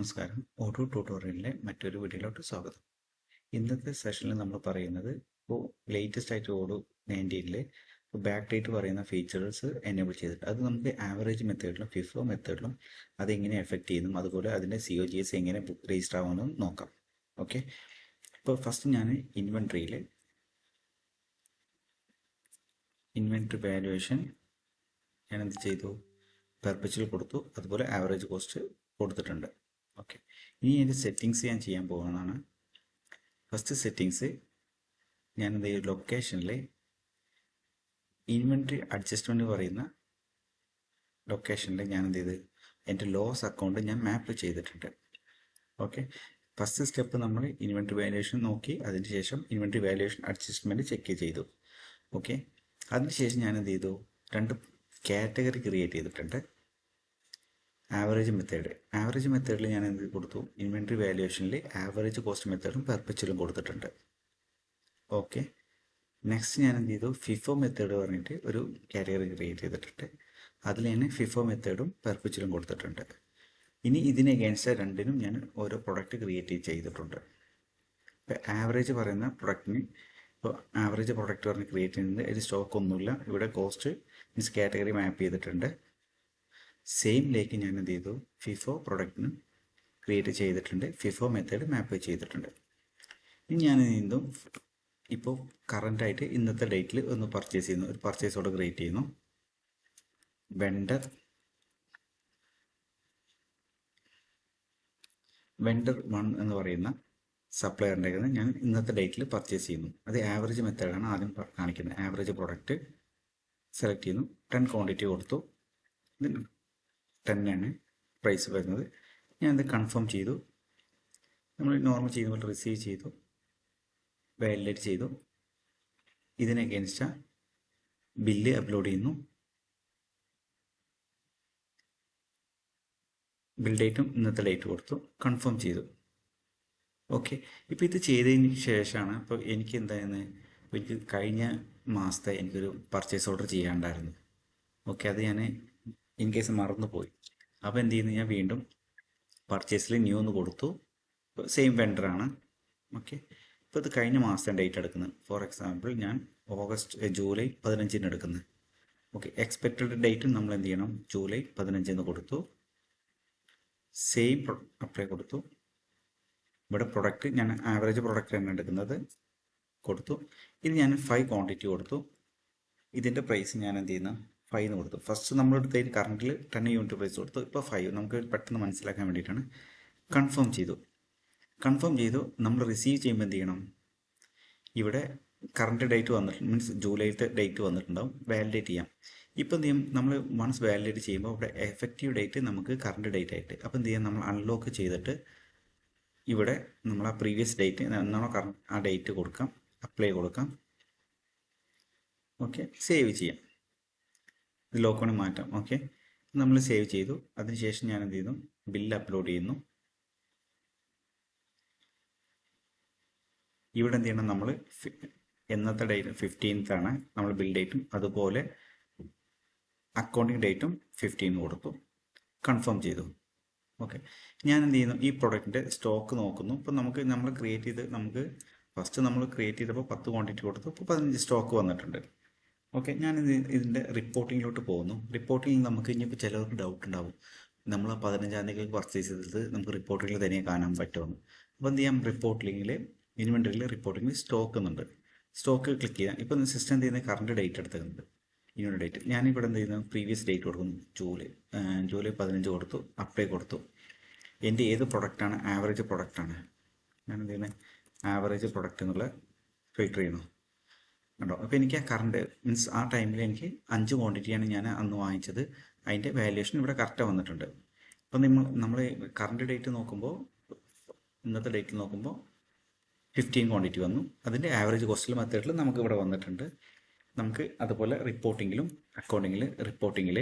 നമസ്കാരം. ഓട്ടോ ട്യൂട്ടോറിയലിലെ മറ്റൊരു വീഡിയോയിലോട്ട് സ്വാഗതം. ഇന്നത്തെ സെഷനിൽ നമ്മൾ പറയുന്നത് ഇപ്പോൾ ലേറ്റസ്റ്റ് ആയിട്ട് ഓഡോ 19-ലെ ബാക്ക് ഡേറ്റ് പറയുന്ന ഫീച്ചേഴ്സ് എനേബിൾ ചെയ്തിട്ട് അത് നമുക്ക് ആവറേജ് മെത്തേഡിലും ഫിഫോ മെത്തേഡിലും അതെങ്ങനെ എഫക്റ്റ് ചെയ്യുന്നു, അതുപോലെ അതിൻ്റെ COGS എങ്ങനെ രജിസ്റ്റർ ആവുമെന്നും നോക്കാം. ഓക്കെ, ഇപ്പോൾ ഫസ്റ്റ് ഞാൻ ഇൻവെൻട്രി വാല്യുവേഷൻ ഞാൻ എന്ത് ചെയ്തു, പെർപ്പച്വൽ കൊടുത്തു, അതുപോലെ ആവറേജ് കോസ്റ്റ് കൊടുത്തിട്ടുണ്ട്. ഓക്കെ, ഇനി എൻ്റെ സെറ്റിങ്സ് ഞാൻ ചെയ്യാൻ പോകുന്നതാണ്. ഫസ്റ്റ് സെറ്റിങ്സ് ഞാൻ എന്ത് ചെയ്യും, ലൊക്കേഷനിൽ ഇൻവെൻട്രി അഡ്ജസ്റ്റ്മെൻറ്റ് പറയുന്ന ലൊക്കേഷനിൽ ഞാൻ എന്ത് ചെയ്ത് എൻ്റെ ലോസ് അക്കൗണ്ട് ഞാൻ മാപ്പ് ചെയ്തിട്ടുണ്ട്. ഓക്കെ, ഫസ്റ്റ് സ്റ്റെപ്പ് നമ്മൾ ഇൻവെൻട്രി വാല്യുവേഷൻ നോക്കി, അതിന് ശേഷം ഇൻവെൻട്രി വാല്യുവേഷൻ അഡ്ജസ്റ്റ്മെൻറ്റ് ചെക്ക് ചെയ്തു. ഓക്കെ, അതിനുശേഷം ഞാൻ എന്ത് ചെയ്തു, രണ്ട് കാറ്റഗറി ക്രിയേറ്റ് ചെയ്തിട്ടുണ്ട്. ആവറേജ് മെത്തേഡിൽ ഞാൻ എന്ത് കൊടുത്തു, ഇൻവെൻട്രി വാല്യുവേഷനിൽ ആവറേജ് കോസ്റ്റ് മെത്തേഡും പെർപ്പച്വലും കൊടുത്തിട്ടുണ്ട്. ഓക്കെ, നെക്സ്റ്റ് ഞാൻ എന്ത് ചെയ്തു, ഫിഫോ മെത്തേഡ് പറഞ്ഞിട്ട് ഒരു കാറ്റഗറി ക്രിയേറ്റ് ചെയ്തിട്ടുണ്ട്. അതിൽ ഞാൻ ഫിഫോ മെത്തേഡും പെർപ്പച്വലും കൊടുത്തിട്ടുണ്ട്. ഇനി ഇതിന് അഗേൻസ്റ്റ് രണ്ടിനും ഞാൻ ഓരോ പ്രൊഡക്റ്റ് ക്രിയേറ്റ് ചെയ്തിട്ടുണ്ട്. ഇപ്പോൾ ആവറേജ് പറയുന്ന പ്രൊഡക്റ്റിന്, ഇപ്പോൾ ആവറേജ് പ്രൊഡക്റ്റ് പറഞ്ഞ് ക്രിയേറ്റ് ചെയ്യുന്നത് അതിൽ സ്റ്റോക്ക് ഒന്നുമില്ല, ഇവിടെ കോസ്റ്റ് മീൻസ് കാറ്റഗറി മാപ്പ് ചെയ്തിട്ടുണ്ട്. സെയിമിലേക്ക് ഞാൻ എന്ത് ചെയ്തു, ഫിഫോ പ്രൊഡക്റ്റിന് ക്രിയേറ്റ് ചെയ്തിട്ടുണ്ട്, ഫിഫോ മെത്തേഡ് മാപ്പ് ചെയ്തിട്ടുണ്ട്. ഇനി ഞാൻ എന്തും ഇപ്പോൾ കറൻ്റായിട്ട് ഇന്നത്തെ ഡേറ്റിൽ ഒന്ന് പർച്ചേസ് ചെയ്യുന്നു, ഒരു പർച്ചേസ് ഓർഡർ ക്രിയേറ്റ് ചെയ്യുന്നു. വെണ്ടർ 1 എന്ന് പറയുന്ന സപ്ലയറിൻ്റെ ഞാൻ ഇന്നത്തെ ഡേറ്റിൽ പർച്ചേസ് ചെയ്യുന്നു. അത് ആവറേജ് മെത്തേഡാണ് ആദ്യം കാണിക്കുന്നത്. ആവറേജ് പ്രൊഡക്റ്റ് സെലക്ട് ചെയ്യുന്നു, 10 ക്വാണ്ടിറ്റി കൊടുത്തു, 10 ആണ് പ്രൈസ് വരുന്നത്. ഞാനത് കൺഫേം ചെയ്തു. നമ്മൾ നോർമൽ ചെയ്യുന്ന പോലെ റിസീവ് ചെയ്തു, വാലിഡേറ്റ് ചെയ്തു. ഇതിന് അഗേൻസ്റ്റ് ബില്ല് അപ്ലോഡ് ചെയ്യുന്നു. ബിൽ ഡേറ്റും ഇന്നത്തെ ഡേറ്റ് കൊടുത്തു, കൺഫേം ചെയ്തു. ഓക്കെ, ഇപ്പോൾ ഇത് ചെയ്തതിന് ശേഷമാണ് ഇപ്പോൾ എനിക്ക് എന്തായിരുന്നു, ഇപ്പോൾ എനിക്ക് കഴിഞ്ഞ മാസത്തെ എനിക്കൊരു പർച്ചേസ് ഓർഡർ ചെയ്യാണ്ടായിരുന്നു. ഓക്കെ, അത് ഞാൻ ഇൻ കേസ് മറന്നു പോയി. അപ്പോൾ എന്ത് ചെയ്യുന്നു, ഞാൻ വീണ്ടും പർച്ചേസിൽ ന്യൂ എന്ന് കൊടുത്തു. സെയിം വെണ്ടറാണ്. ഓക്കെ, ഇപ്പോൾ ഇത് കഴിഞ്ഞ മാസത്തെ ഡേറ്റ് എടുക്കുന്നത്. ഫോർ എക്സാമ്പിൾ ഞാൻ ജൂലൈ 15 എടുക്കുന്നത്. ഓക്കെ, എക്സ്പെക്റ്റഡ് ഡേറ്റും നമ്മൾ എന്ത് ചെയ്യണം, ജൂലൈ 15 കൊടുത്തു. സെയിം അപ്ലൈ കൊടുത്തു. ഇവിടെ പ്രൊഡക്റ്റ് ഞാൻ ആവറേജ് പ്രൊഡക്റ്റ് ആണ് എടുക്കുന്നത്, കൊടുത്തു. ഇത് ഞാൻ 5 ക്വാണ്ടിറ്റി കൊടുത്തു. ഇതിൻ്റെ പ്രൈസ് ഞാൻ എന്ത് ചെയ്യുന്നു, 5 എന്ന് കൊടുത്തു. ഫസ്റ്റ് നമ്മൾ എടുത്തതിന് കറണ്ടിൽ 10 യൂണിറ്റ് പ്രൈസ് കൊടുത്തു, ഇപ്പോൾ 5. നമുക്ക് പെട്ടെന്ന് മനസ്സിലാക്കാൻ വേണ്ടിയിട്ടാണ്. കൺഫേം ചെയ്തു. നമ്മൾ റിസീവ് ചെയ്യുമ്പോൾ എന്ത് ചെയ്യണം, ഇവിടെ കറണ്ട് ഡേറ്റ് വന്നിട്ടുണ്ട്, മീൻസ് ജൂലൈത്തെ ഡേറ്റ് വന്നിട്ടുണ്ടാവും, വാലിഡേറ്റ് ചെയ്യാം. ഇപ്പോൾ എന്ത് ചെയ്യും, നമ്മൾ വൺസ് വാലിഡേറ്റ് ചെയ്യുമ്പോൾ ഇവിടെ എഫക്റ്റീവ് ഡേറ്റ് നമുക്ക് കറണ്ട് ഡേറ്റ് ആയിട്ട്, അപ്പോൾ എന്ത് ചെയ്യാം, നമ്മൾ അൺലോക്ക് ചെയ്തിട്ട് ഇവിടെ നമ്മൾ ആ പ്രീവിയസ് ഡേറ്റ് എന്നാണോ കറണ്ട് ആ ഡേറ്റ് കൊടുക്കാം, അപ്ലൈ കൊടുക്കാം. ഓക്കെ, സേവ് ചെയ്യാം, ഇത് ലോക്കോണി മാറ്റാം. ഓക്കെ, നമ്മൾ സേവ് ചെയ്തു. അതിനുശേഷം ഞാൻ എന്ത് ചെയ്യുന്നു, ബില്ല് അപ്ലോഡ് ചെയ്യുന്നു. ഇവിടെ എന്ത് ചെയ്യണം, നമ്മൾ എന്നത്തെ ഡേറ്റ് 15th ആണ് നമ്മൾ ബിൽ ഡേറ്റും, അതുപോലെ അക്കൗണ്ടിങ് ഡേറ്റും 15 കൊടുത്തു, കൺഫേം ചെയ്തു. ഓക്കെ, ഞാൻ എന്ത് ചെയ്യുന്നു, ഈ പ്രൊഡക്റ്റിൻ്റെ സ്റ്റോക്ക് നോക്കുന്നു. ഇപ്പോൾ നമ്മൾ ക്രിയേറ്റ് ചെയ്ത്, നമുക്ക് ഫസ്റ്റ് നമ്മൾ ക്രിയേറ്റ് ചെയ്തപ്പോൾ 10 ക്വാണ്ടിറ്റി കൊടുത്തു, ഇപ്പോൾ 15 സ്റ്റോക്ക് വന്നിട്ടുണ്ട്. ഓക്കെ, ഞാൻ ഇതിൻ്റെ റിപ്പോർട്ടിങ്ങിലോട്ട് പോകുന്നു. റിപ്പോർട്ടിങ്ങിൽ നമുക്ക് ഇനിയിപ്പോൾ ചിലവർക്ക് ഡൗട്ട് ഉണ്ടാവും, നമ്മൾ 15-ാം തീയതി പർച്ചേസ് ചെയ്തത് നമുക്ക് റിപ്പോർട്ടിങ്ങിൽ തന്നെ കാണാൻ പറ്റുമെന്ന്. അപ്പോൾ എന്ത് ചെയ്യാം, റിപ്പോർട്ടിങ്ങിൽ ഇൻവെൻറ്ററിയിൽ റിപ്പോർട്ടിങ്ങിൽ സ്റ്റോക്ക് എന്നുണ്ട്, സ്റ്റോക്ക് ക്ലിക്ക് ചെയ്യാം. ഇപ്പോൾ സിസ്റ്റം എന്ത് ചെയ്യുന്നത്, കറണ്ട് ഡേറ്റ് എടുത്തിട്ടുണ്ട്, യൂണിറ്റ് ഡേറ്റ്. ഞാനിവിടെ എന്ത് ചെയ്യുന്നു, പ്രീവിയസ് ഡേറ്റ് കൊടുക്കുന്നു, ജൂലൈ 15 കൊടുത്തു, അപ്ലൈ കൊടുത്തു. എൻ്റെ ഏത് പ്രൊഡക്റ്റാണ്, ആവറേജ് പ്രൊഡക്റ്റാണ്. ഞാൻ എന്ത് ചെയ്യുന്നത്, ആവറേജ് പ്രൊഡക്റ്റ് എന്നുള്ള ഫിൽറ്റർ ചെയ്യുന്നു. കണ്ടോ, അപ്പോൾ എനിക്ക് ആ കറണ്ട് മീൻസ് ആ ടൈമിൽ എനിക്ക് 5 ക്വാണ്ടിറ്റിയാണ് ഞാൻ അന്ന് വാങ്ങിച്ചത്, അതിൻ്റെ വാല്യുവേഷൻ ഇവിടെ കറക്റ്റ് വന്നിട്ടുണ്ട്. അപ്പോൾ നമ്മൾ കറണ്ട് ഡേറ്റ് നോക്കുമ്പോൾ, ഇന്നത്തെ ഡേറ്റ് നോക്കുമ്പോൾ 15 ക്വാണ്ടിറ്റി വന്നു. അതിൻ്റെ ആവറേജ് കോസ്റ്റിൽ മെത്തേഡിൽ നമുക്ക് ഇവിടെ വന്നിട്ടുണ്ട്. നമുക്ക് അതുപോലെ റിപ്പോർട്ടിങ്ങിൽ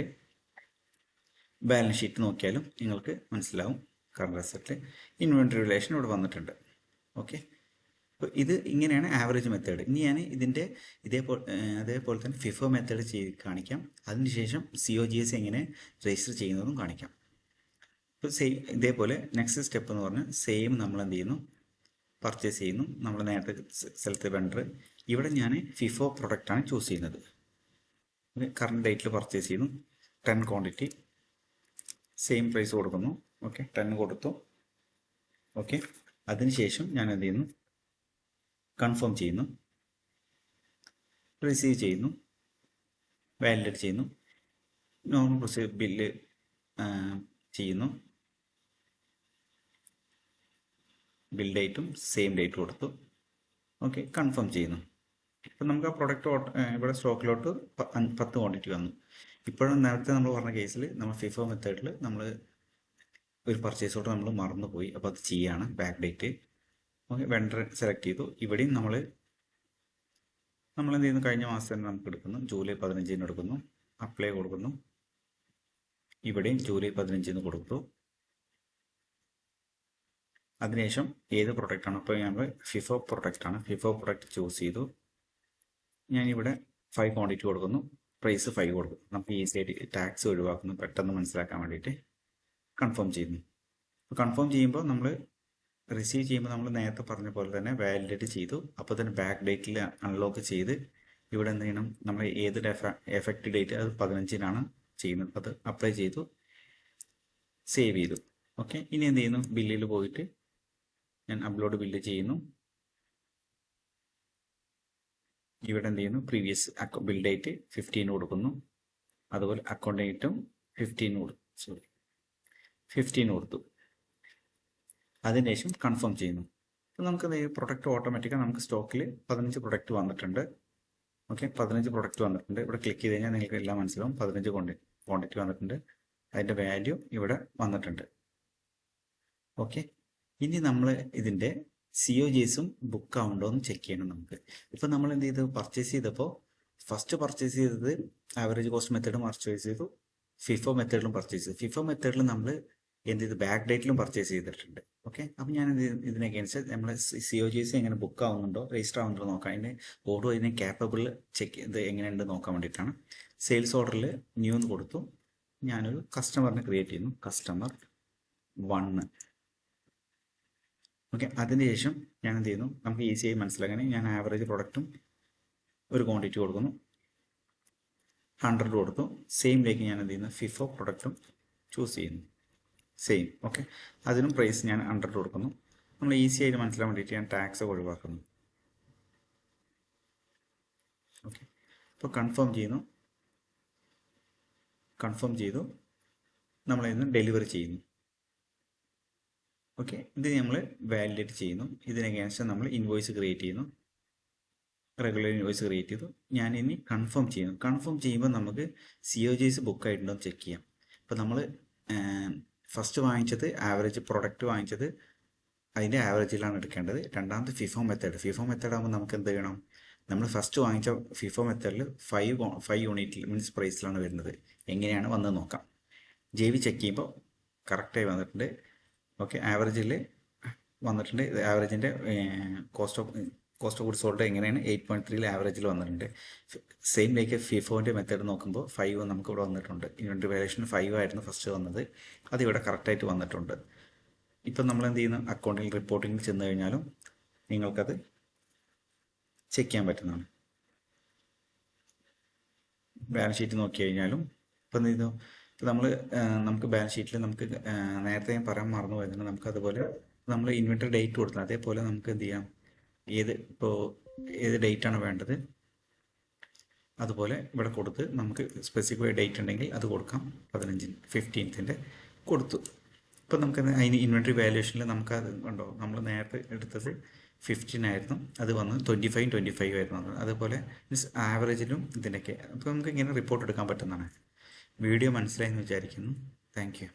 ബാലൻസ് ഷീറ്റ് നോക്കിയാലും നിങ്ങൾക്ക് മനസ്സിലാവും, കറണ്ട് അസറ്റിൽ ഇൻവെൻറ്ററി റിലേഷൻ ഇവിടെ വന്നിട്ടുണ്ട്. ഓക്കെ, അപ്പോൾ ഇത് ഇങ്ങനെയാണ് ആവറേജ് മെത്തേഡ്. ഇനി ഞാൻ ഇതിൻ്റെ അതേപോലെ തന്നെ ഫിഫോ മെത്തേഡ് കാണിക്കാം. അതിനുശേഷം COGS എങ്ങനെ രജിസ്റ്റർ ചെയ്യുന്നതും കാണിക്കാം. ഇപ്പോൾ സെയിം ഇതേപോലെ നെക്സ്റ്റ് സ്റ്റെപ്പ് എന്ന് പറഞ്ഞാൽ സെയിം നമ്മൾ എന്ത് ചെയ്യുന്നു, പർച്ചേസ് ചെയ്യുന്നു. നമ്മൾ നേരത്തെ സ്ഥലത്ത് വെണ്ടർ ഇവിടെ ഞാൻ ഫിഫോ പ്രൊഡക്റ്റാണ് ചൂസ് ചെയ്യുന്നത്. കറണ്ട് ഡേറ്റിൽ പർച്ചേസ് ചെയ്യുന്നു. 10 ക്വാണ്ടിറ്റി സെയിം പ്രൈസ് കൊടുക്കുന്നു. ഓക്കെ, 10 കൊടുത്തു. ഓക്കെ, അതിനുശേഷം ഞാൻ എന്ത് ചെയ്യുന്നു, കൺഫേം ചെയ്യുന്നു, റിസീവ് ചെയ്യുന്നു, വാലിഡേറ്റ് ചെയ്യുന്നു, നോർമൽ പ്രൊസീജിയർ ബില്ല് ചെയ്യുന്നു. ബിൽ ഡേറ്റും സെയിം ഡേറ്റ് കൊടുത്തു. ഓക്കെ, കൺഫേം ചെയ്യുന്നു. ഇപ്പം നമുക്ക് ആ പ്രൊഡക്റ്റ് ഇവിടെ സ്റ്റോക്കിലോട്ട് 10 ക്വാണ്ടിറ്റി വന്നു. ഇപ്പോഴും നേരത്തെ നമ്മൾ പറഞ്ഞ കേസിൽ നമ്മൾ ഫിഫോ മെത്തേഡിൽ നമ്മൾ ഒരു പർച്ചേസ് ഓർഡർ നമ്മൾ മറന്നുപോയി. അപ്പോൾ അത് ചെയ്യാണ് back date. Okay, vendor select ചെയ്തു. ഇവിടെയും നമ്മൾ എന്ത് ചെയ്യുന്നു, കഴിഞ്ഞ മാസം തന്നെ നമുക്ക് എടുക്കുന്നു. ജൂലൈ 15 എടുക്കുന്നു, അപ്ലൈ കൊടുക്കുന്നു. ഇവിടെയും ജൂലൈ 15 കൊടുത്തു. അതിനുശേഷം ഏത് പ്രൊഡക്റ്റാണ്, ഇപ്പോൾ ഞങ്ങൾ ഫിഫോ പ്രൊഡക്റ്റാണ്, ഫിഫോ പ്രൊഡക്റ്റ് ചൂസ് ചെയ്തു. ഞാനിവിടെ 5 ക്വാണ്ടിറ്റി കൊടുക്കുന്നു, പ്രൈസ് 5 കൊടുക്കും. നമുക്ക് ഈസി ആയിട്ട് ടാക്സ് ഒഴിവാക്കുന്നു, പെട്ടെന്ന് മനസ്സിലാക്കാൻ വേണ്ടിയിട്ട് കൺഫേം ചെയ്യുന്നു. അപ്പോൾ കൺഫേം ചെയ്യുമ്പോൾ നമ്മൾ റിസീവ് ചെയ്യുമ്പോൾ നമ്മൾ നേരത്തെ പറഞ്ഞ പോലെ തന്നെ വാലിഡേറ്റ് ചെയ്തു. അപ്പോൾ തന്നെ ബാക്ക് ഡേറ്റിൽ അൺലോക്ക് ചെയ്ത് ഇവിടെ എന്ത് ചെയ്യണം, നമ്മൾ ഏത് എഫക്റ്റ് ഡേറ്റ് അത് 15-നാണ് ചെയ്യുന്നത്, അത് അപ്ലൈ ചെയ്തു, സേവ് ചെയ്തു. ഓക്കെ, ഇനി എന്ത് ചെയ്യുന്നു, ബില്ലിൽ പോയിട്ട് ഞാൻ അപ്ലോഡ് ബില്ല് ചെയ്യുന്നു. ഇവിടെ എന്ത് ചെയ്യുന്നു, പ്രീവിയസ് ബിൽ ഡേറ്റ് 15 കൊടുക്കുന്നു. അതുപോലെ അക്കൗണ്ട് ഡേറ്റും 15 കൊടുത്തു. അതിനുശേഷം കൺഫേം ചെയ്യുന്നു. അപ്പോൾ നമുക്ക് പ്രൊഡക്റ്റ് ഓട്ടോമാറ്റിക്കാണ് നമുക്ക് സ്റ്റോക്കിൽ 15 പ്രൊഡക്റ്റ് വന്നിട്ടുണ്ട്. ഓക്കെ, 15 പ്രൊഡക്റ്റ് വന്നിട്ടുണ്ട്. ഇവിടെ ക്ലിക്ക് ചെയ്ത് കഴിഞ്ഞാൽ നിങ്ങൾക്ക് എല്ലാം മനസ്സിലാവും. 15 ക്വാണ്ടിറ്റി വന്നിട്ടുണ്ട്. അതിൻ്റെ വാല്യൂ ഇവിടെ വന്നിട്ടുണ്ട്. ഓക്കെ, ഇനി നമ്മൾ ഇതിൻ്റെ COGSും ബുക്ക് ആവുണ്ടോ എന്ന് ചെക്ക് ചെയ്യണം നമുക്ക്. ഇപ്പം നമ്മൾ എന്ത് ചെയ്തു, പർച്ചേസ് ചെയ്തപ്പോൾ ഫസ്റ്റ് പർച്ചേസ് ചെയ്തത് ആവറേജ് കോസ്റ്റ് മെത്തേഡും പർച്ചേസ് ചെയ്തു, ഫിഫോ മെത്തേഡിലും പർച്ചേസ് ചെയ്തു. ഫിഫോ മെത്തേഡിൽ നമ്മൾ എന്ത് ചെയ്തു, ബാക്ക് ഡേറ്റിലും പർച്ചേസ് ചെയ്തിട്ടുണ്ട്. ഓക്കെ, അപ്പം ഞാൻ ഇതിനൊക്കെ നമ്മൾ COGS എങ്ങനെ ബുക്ക് ആവുന്നുണ്ടോ രജിസ്റ്റർ ആവുന്നുണ്ടോ നോക്കാം. അതിന് ഓർഡർ ഇതിനെ ക്യാപ്പബിൾ ചെക്ക് ഇത് എങ്ങനെയുണ്ട് നോക്കാൻ വേണ്ടിയിട്ടാണ്. സെയിൽസ് ഓർഡറിൽ ന്യൂ എന്ന് കൊടുത്തു. ഞാനൊരു കസ്റ്റമറിനെ ക്രിയേറ്റ് ചെയ്യുന്നു, കസ്റ്റമർ 1. ഓക്കെ, അതിനുശേഷം ഞാൻ എന്ത് ചെയ്യുന്നു, നമുക്ക് ഈസിയായി മനസ്സിലാക്കാൻ ഞാൻ ആവറേജ് പ്രൊഡക്റ്റും ഒരു ക്വാണ്ടിറ്റി കൊടുക്കുന്നു, 100 കൊടുത്തു. സെയിമിലേക്ക് ഞാൻ എന്ത് ചെയ്യുന്നു, ഫിഫോ പ്രൊഡക്റ്റും ചൂസ് ചെയ്യുന്നു, സെയിം. ഓക്കെ, അതിനും പ്രൈസ് ഞാൻ 100 കൊടുക്കുന്നു. നമ്മൾ ഈസി ആയിട്ട് മനസ്സിലാൻ വേണ്ടിയിട്ട് ഞാൻ ടാക്സ് ഒഴിവാക്കുന്നു. ഓക്കെ, ഇപ്പോൾ കൺഫേം ചെയ്തു നമ്മളിന്ന് ഡെലിവറി ചെയ്യുന്നു. ഓക്കെ, ഇത് നമ്മൾ വാലിഡേറ്റ് ചെയ്യുന്നു. ഇതിനകത്ത് നമ്മൾ ഇൻവോയ്സ് ക്രിയേറ്റ് ചെയ്യുന്നു, റെഗുലർ ഇൻവോയ്സ് ക്രിയേറ്റ് ചെയ്തു. ഞാൻ ഇനി കൺഫേം ചെയ്യുന്നു. കൺഫേം ചെയ്യുമ്പോൾ നമുക്ക് COGS ബുക്ക് ആയിട്ടുണ്ടോ ചെക്ക് ചെയ്യാം. ഇപ്പോൾ നമ്മൾ ഫസ്റ്റ് വാങ്ങിച്ചത് ആവറേജ് പ്രൊഡക്റ്റ് വാങ്ങിച്ചത് അതിൻ്റെ ആവറേജിലാണ് എടുക്കേണ്ടത്. രണ്ടാമത് ഫിഫോ മെത്തേഡ് ആകുമ്പോൾ നമുക്ക് എന്ത് ചെയ്യണം, നമ്മൾ ഫസ്റ്റ് വാങ്ങിച്ച ഫിഫോ മെത്തേഡിൽ 5 യൂണിറ്റ് മീൻസ് പ്രൈസിലാണ് വരുന്നത്. എങ്ങനെയാണ് വന്നത് നോക്കാം. JV ചെക്ക് ചെയ്യുമ്പോൾ കറക്റ്റായി വന്നിട്ടുണ്ട്. ഓക്കെ, ആവറേജിൽ വന്നിട്ടുണ്ട്. ആവറേജിൻ്റെ കോസ്റ്റ് ഓഫ് ഗുഡ്സ് സോൾഡ് എങ്ങനെയാണ് 8.3 ആവറേജിൽ വന്നിട്ടുണ്ട്. സെയിമിലേക്ക് ഫിഫോൻ്റെ മെത്തേഡ് നോക്കുമ്പോൾ 5 നമുക്ക് ഇവിടെ വന്നിട്ടുണ്ട്. ഇൻവെന്ററി വാല്യൂഷൻ 5 ആയിരുന്നു ഫസ്റ്റ് വന്നത്, അതിവിടെ കറക്റ്റായിട്ട് വന്നിട്ടുണ്ട്. ഇപ്പം നമ്മൾ എന്ത് ചെയ്യുന്നു, അക്കൗണ്ടിൽ റിപ്പോർട്ടിങ്ങിൽ ചെന്ന് കഴിഞ്ഞാലും നിങ്ങൾക്കത് ചെക്ക് ചെയ്യാൻ പറ്റുന്നതാണ്. ബാലൻസ് ഷീറ്റ് നോക്കി കഴിഞ്ഞാലും ഇപ്പം എന്ത് ചെയ്തു, ഇപ്പം നമുക്ക് ബാലൻസ് ഷീറ്റിൽ നമുക്ക് നേരത്തെ ഞാൻ പറയാൻ മറന്നു പോയതാണ്. നമുക്ക് അതുപോലെ നമ്മൾ ഇൻവെന്ററി ഡേറ്റ് കൊടുത്തത് അതേപോലെ നമുക്ക് എന്ത് ചെയ്യാം, ഏത് ഡേറ്റാണ് വേണ്ടത് അതുപോലെ ഇവിടെ കൊടുത്ത് നമുക്ക് സ്പെസിഫൈ ഡേറ്റ് ഉണ്ടെങ്കിൽ അത് കൊടുക്കാം. 15th കൊടുത്തു. ഇപ്പം നമുക്ക് അതിന് ഇൻവെന്ററി വാല്യൂഷനിൽ നമുക്ക് അത് ഉണ്ടോ, നമ്മൾ നേരത്തെ എടുത്തത് 15 ആയിരുന്നു, അത് വന്ന് 25 ആയിരുന്നു. അതുപോലെ മീൻസ് ആവറേജിലും ഇതിൻ്റെയൊക്കെ അപ്പോൾ നമുക്ക് ഇങ്ങനെ റിപ്പോർട്ട് എടുക്കാൻ പറ്റുന്നതാണ്. വീഡിയോ മനസ്സിലായെന്ന് വിചാരിക്കുന്നു. Thank you.